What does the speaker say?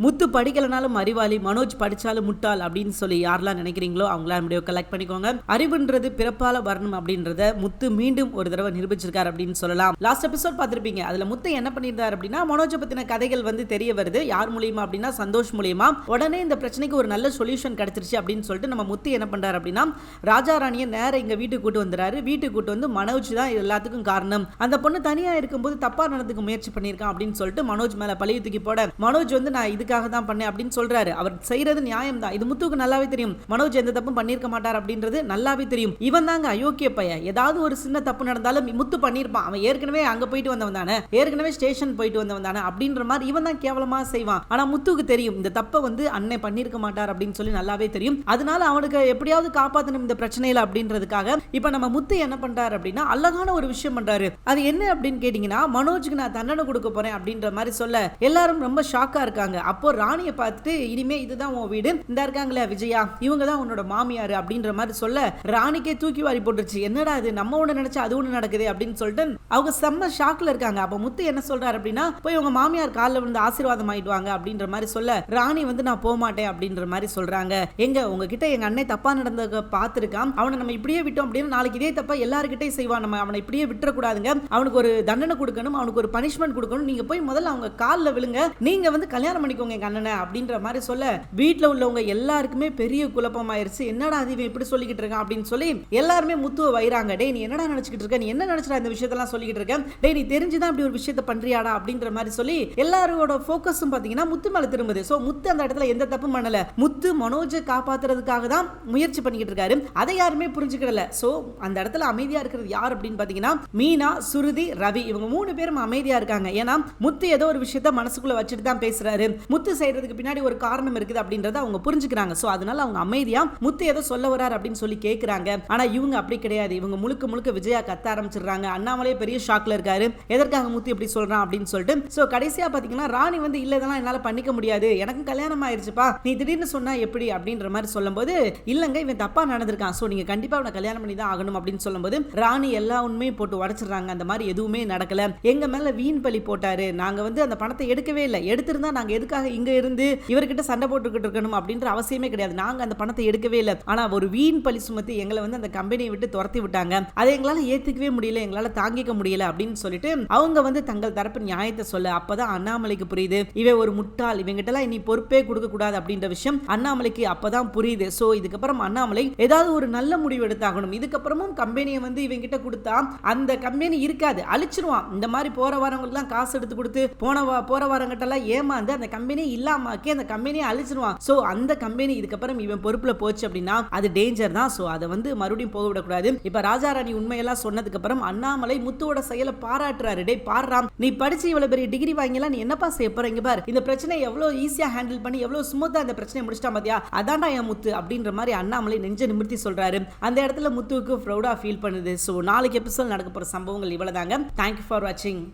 முத்து படிக்கலனாலும் அறிவாளி, மனோஜ் படிச்சாலும் முட்டாள் அப்படின்னு சொல்லி யாரெல்லாம் நினைக்கிறீங்களோ அவங்களாம் வீடியோ கலெக்ட் பண்ணிக்கோங்க. அறிவுன்றது பிறப்பால வரணும் அப்படின்றத முத்து மீண்டும் ஒரு தடவை நிரூபிச்சிருக்காரு அப்படின்னு சொல்லலாம். லாஸ்ட் எபிசோட் பார்த்திருப்பீங்க. அதுல முத்து என்ன பண்ணியிருந்தார் அப்படின்னா, மனோஜை பத்தின கதைகள் தெரிய வருது. யார் மூலியமா அப்படின்னா சந்தோஷ் மூலியமா. உடனே இந்த பிரச்சனைக்கு ஒரு நல்ல சொல்யூஷன் கிடைச்சிருச்சு அப்படின்னு சொல்லிட்டு நம்ம முத்து என்ன பண்றாரு அப்படின்னா, ராஜா ராணியை நேரம் இங்க வீட்டுக்கு கூட்டு வந்துறாரு. வீட்டுக்கு கூட்டு வந்து மனோஜ் தான் எல்லாத்துக்கும் காரணம், அந்த பொண்ணு தனியா இருக்கும்போது தப்பா நடந்துக்க முயற்சி பண்ணியிருக்கான் அப்படின்னு சொல்லிட்டு மனோஜ் மேல பழிய தூக்கி போட, மனோஜ் நான் இதுக்காக தான் பண்ணேன் அப்படின்னு சொல்றாரு. அவர் செய்யறது நியாயம் தான். இது முத்துக்கு நல்லாவே தெரியும். மனோஜ் எந்த தப்பும் பண்ணிருக்க மாட்டார் அப்படின்றது நல்லாவே தெரியும். இவன் தாங்க அயோக்கிய பையன். ஏதாவது ஒரு சின்ன தப்பு நடந்தாலும் முத்து பண்ணிருப்பான். அவன் ஏற்கனவே அங்க போயிட்டு வந்தவன் தானே, ஏற்கனவே ஸ்டேஷன் போயிட்டு வந்தவன் தானே அப்படின்ற மாதிரி இவன் தான் கேவலமா செய்வான். ஆனா முத்துக்கு தெரியும் இந்த தப்பை அண்ணன் பண்ணிருக்க மாட்டார் அப்படின்னு சொல்லி நல்லாவே தெரியும். அதனால அவனுக்கு எப்படியாவது காப்பாத்தணும் இந்த பிரச்சனையில அப்படின்றதுக்காக இப்ப நம்ம முத்து என்ன பண்றாரு அப்படின்னா, அழகான ஒரு விஷயம் பண்றாரு. அது என்ன அப்படின்னு கேட்டீங்கன்னா, மனோஜுக்கு நான் தண்டனை கொடுக்க போறேன் அப்படின்ற மாதிரி சொல்ல எல்லாரும் ரொம்ப ஷாக்கா இருக்காங்க. அப்போ ராணியை பார்த்துட்டு, இனிமே இதுதான் உன் வீடு, இந்த இருக்காங்களே விஜயா, இவங்க தான் உன்னோட மாமியார் அப்படின்ற மாதிரி சொல்ல ராணிக்கே தூக்கி வாரி போட்டுருச்சு. என்னடா இது, நம்ம ஒண்ணு நினைச்சா அது ஒண்ணு நடக்குது அப்படின்னு சொல்லிட்டு அவங்க செம்ம ஷாக்ல இருக்காங்க. அப்ப முத்து என்ன சொல்றாரு அப்படின்னா, போய் உங்க மாமியார் காலில் விழுந்து ஆசீர்வாதம் ஆயிடுவாங்க அப்படின்ற மாதிரி சொல்ல ராணி நான் போக மாட்டேன் அப்படின்ற மாதிரி சொல்றாங்க. எங்க உங்ககிட்ட எங்க அண்ணன் தப்பா நடந்தத பார்த்திருக்கான், அவனை நம்ம இப்படியே விட்டோம் அப்படின்னா நாளைக்கு இதே தப்பா எல்லாருக்கிட்டையும் செய்வான், நம்ம அவனை இப்படியே விட்டுறக்கூடாதுங்க, அவனுக்கு ஒரு தண்டனை கொடுக்கணும், அவனுக்கு ஒரு பனிஷ்மெண்ட் கொடுக்கணும், நீங்க போய் முதல்ல அவங்க காலில் விழுங்க, நீங்க கல்யாணம் பண்ணிக்கோங்க எங்க அண்ணனை அப்படின்ற மாதிரி சொல்ல வீட்டில் உள்ளவங்க எல்லாருக்குமே பெரிய குழப்பம் ஆயிருச்சு. என்னடா அது இப்படி சொல்லிக்கிட்டு இருக்கான் அப்படின்னு சொல்லி எல்லாருமே முத்துவை வைறாங்க. டேய் நீ என்னடா நினைச்சிட்டு இருக்க, நீ என்ன நினைச்சா இந்த விஷயத்தெல்லாம் சொல்லிக்கிட்டு இருக்க, டேய் நீ தெரிஞ்சுதான் இப்படி ஒரு விஷயத்தை பண்றியாடா அப்படின்ற மாதிரி சொல்லி எல்லாரோட ஃபோக்கஸும் பாத்தீங்கன்னா முத்து மேல திரும்புது. சோ முத்து அந்த இடத்துல எந்த தப்பும் பண்ணல. முத்து மனோஜை காப்பாத்துறதுக்காக தான் முயற்சி பண்ணிக்கிட்டு இருக்காரு. அதை யாருமே புரிஞ்சுக்கிடல. சோ அந்த இடத்துல அமைதியா இருக்கிறது யார் அப்படின்னு பாத்தீங்கன்னா, மீனா, சுருதி, ரவி, இவங்க 3 பேரும் அமைதியா இருக்காங்க. ஏன்னா முத்து ஏதோ ஒரு விஷயத்தை மனசுக்குள்ள வச்சுட்டு தான் பேசுறாரு. முத்து செய்யறதுக்கு பின்னாடி ஒரு காரணம் இருக்குது அப்படின்றத அவங்க புரிஞ்சுக்கிறாங்க. சோ அதனால அவங்க அமைதியா முத்து ஏதோ சொல்ல வரார் அப்படின்னு சொல்லி கேக்குறாங்க. ஆனா இவங்க அப்படி கிடையாது. இவங்க முழுக்க முழுக்க விஜயா கத்த ஆரம்பிச்சிடுறாங்க. அண்ணாமலே பெரிய ஷாக்ல இருக்காரு. எதற்காக முத்து இப்படி சொல்றான் அப்படின்னு சொல்லிட்டு. சோ கடைசியா பாத்தீங்கன்னா ராணி இல்ல இதெல்லாம் என்னால பண்ணிக்க முடியாது, எனக்கு கல்யாணம் ஆயிருச்சுப்பா, நீ திடீர்னு சொன்னா எப்படி அப்படின்ற மாதிரி சொல்லும்போது, இல்லங்க இவன் தப்பா நடந்திருக்கான், சோ நீங்க கண்டிப்பா அவனை கல்யாணம் பண்ணி தான் ஆகணும் அப்படின்னு சொல்லும்போது ராணி எல்லா உண்மையும் போட்டு உடைச்சிடுறாங்க. அந்த மாதிரி எதுவுமே நடக்கல, எங்க மேல வீண் பழி போட்டாரு, நாங்க அந்த பணத்தை எடுக்கவே இல்லை, எடுத்திருந்தா நாங்க எதுக்காக இங்க இருந்து இவர்கிட்ட சண்டை போட்டுக்கிட்டு இருக்கணும் அப்படின்ற அவசியமே கிடையாது, நாங்க அந்த பணத்தை எடுக்கவே இல்லை, ஆனா ஒரு வீண் பழி சுமத்தி எங்களை அந்த கம்பெனியை விட்டு துரத்தி விட்டாங்க, அதை எங்களால ஏத்துக்கவே முடியல, எங்களால தாங்கிக்க முடியல அப்படின்னு சொல்லிட்டு அவங்க தங்கள் தரப்பு நியாயத்தை சொல்ல, அப்பதான் அண்ணாமலைக்கு புரியுது இவன் ஒரு முட்டாள், இவங்கிட்ட எல்லாம் இனி பொறுப்பே கொடுக்க கூடாது அப்படின்ற விஷயம் அண்ணாமலைக்கு அப்பதான் புரியுது. சோ இதுக்கப்புறம் அண்ணாமலை ஏதாவது ஒரு நல்ல முடிவு எடுத்தாகணும். இதுக்கப்புறமும் கம்பெனியை இவங்கிட்ட கொடுத்தா அந்த கம்பெனி இருக்காது, அழிச்சிருவான். இந்த மாதிரி போற வரவங்களுக்குலாம் காசு எடுத்து கொடுத்து போற வரவங்கிட்டெல்லாம் ஏமாந்து அந்த கம்பெனி இல்லாமக்கி அந்த கம்பெனியை அழிச்சிருவான். சோ அந்த கம்பெனி இதுக்கப்புறம் இவன் பொறுப்புல போச்சு அப்படின்னா அது டேஞ்சர் தான். சோ அதை மறுபடியும் போக விடக்கூடாது. இப்ப ராஜாராணி உண்மையெல்லாம் சொன்னதுக்கு அப்புறம் அண்ணாமலை முத்துவோட செயலை பாராட்டுறாரு. டேய் பாடுறான், நீ படிச்சு இவ்வளவு பெரிய டிகிரி வாங்கிலாம், நீ என்னப்பா செய்ய போற, இங்க பாரு இந்த பிரச்சனை எவ்வளவு ஈஸியா ஹேண்டில் பண்ணி எவ்வளவு ஸ்மூத்தா இந்த பிரச்சனை முடிச்சிட்டா பாத்தியா, அதான்டா என் முத்து அப்படின்ற மாதிரி அண்ணாமலை நெஞ்ச நிமிர்த்தி சொல்றாரு. அந்த இடத்துல முத்துவுக்கு ப்ரௌடா ஃபீல் பண்ணுது. சோ நாளைக்கு எபிசோட் நடக்க போற சம்பவங்கள் இவ்வளவுதாங்க. தேங்க்யூ ஃபார் வாட்சிங்.